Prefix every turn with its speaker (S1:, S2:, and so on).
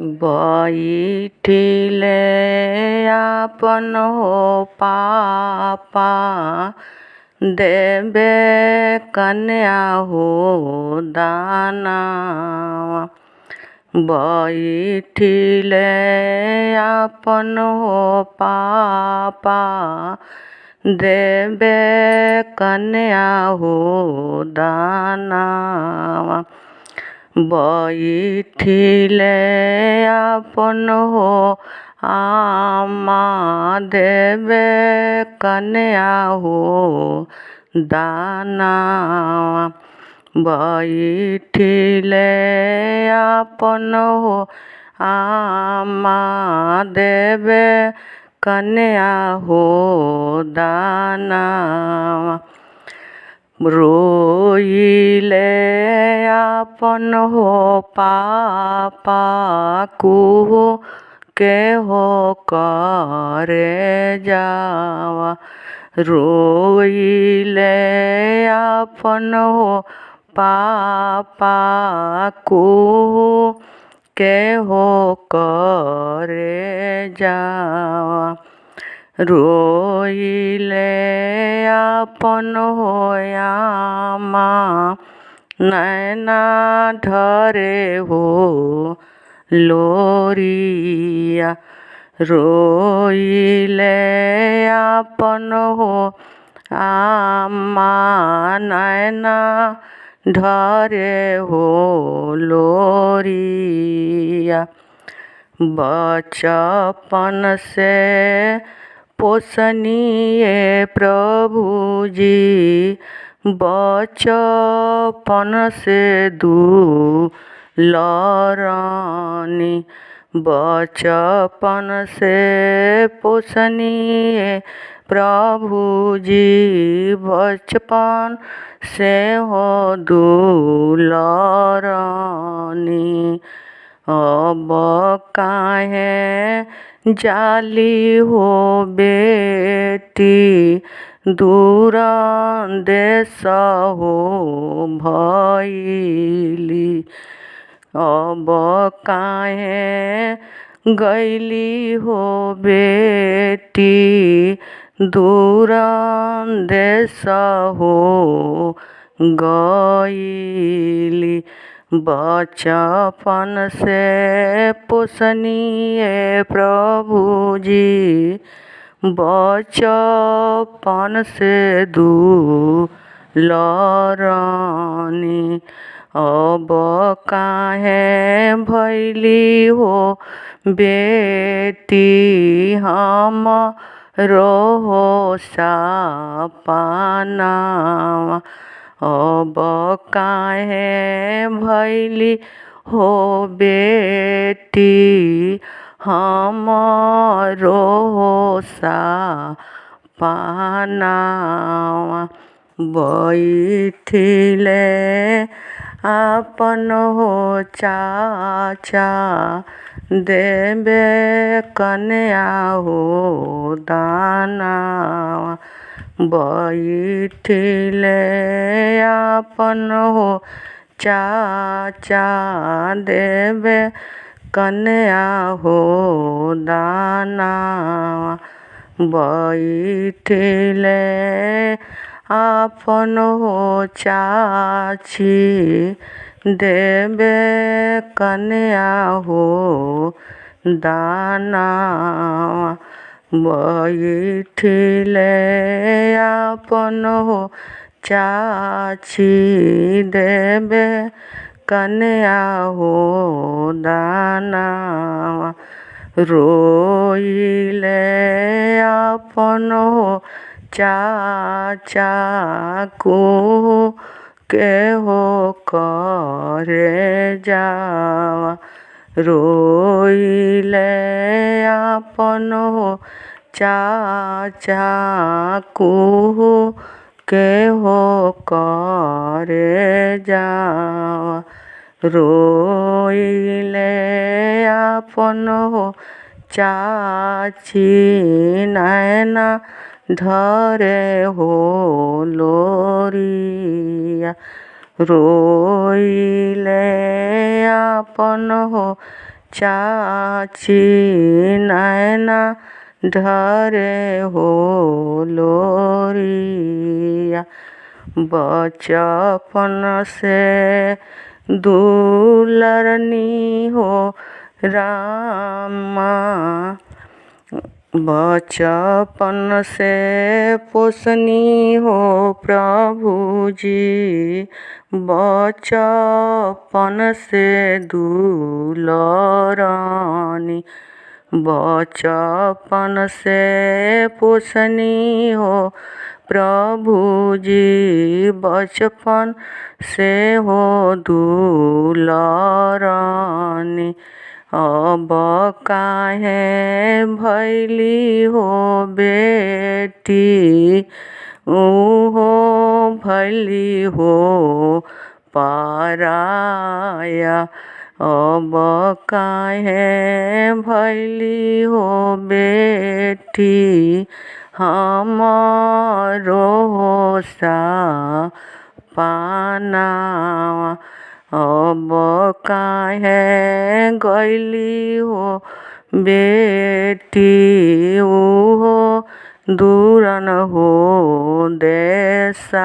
S1: बैठिले आपन हो पापा, देबे कन्या हो दानवा। बैठिले आपन हो पापा, देबे कन्या हो दानवा। बैठिले आपन हो आमा, देबे कन्या हो दानवा। बैठिले आपन हो आमा, देबे कन्या हो दानवा। रोइले आपन हो पापा, कुहू के हो करे जावा। रोइले आपन हो पापा, कुहू के हो करे जावा। रोइले आपन हो आमा, नैना ढरे हो लोरिया। रोइले आपन हो आमा, नैना ढरे हो लोरिया। बचपन से पोसनिए प्रभु जी, बचपन से दुलारनी। बचपन से पोसनिए प्रभु जी, बचपन से हो दुलारनी। अब काहे जाली हो बेटी, दूर देश हो भइली। अब काहे गइली हो बेटी, दूर देश हो गइली। बचपन से पोसनिए प्रभु जी, बचपन से दुलारनी। अब काहे भइली हो बेटी, हमरो हो सपनावा। अब काहे भइली हो बेटी, हमरो हो सपनावा। बैठिले आपन हो चाचा, देबे कन्या हो दानवा। बैठिले आपन हो चाचा, देबे कन्या हो दानवा। बैठिले आपन हो चाची, देबे कन्या हो दानवा। बैठिले आपन हो चाची, देबे कन्या हो दानवा। रोइले आपन हो चाचा, कुहू के हो करे जावा। रोइले आपन हो चाचा, कुहू के हो करे जावा। रोइले आपन हो चाची, नैना ढरे हो लोरिया। रोइले आपन हो चाची नैना ढरे हो लोरिया। बचपन से दुलरनी हो रामा, बचपन से पोसनी हो प्रभु जी। बचपन से दुलरानी, बचपन से पोसनी हो प्रभु जी। बचपन से हो दुलरानी, अब काहे भैली हो बेटी, हो भैली हो पराया। अब काहे भैली हो बेटी, हमारो सपनावा। अब काहे गइली हो बेटी, हो दूरन हो देशवा।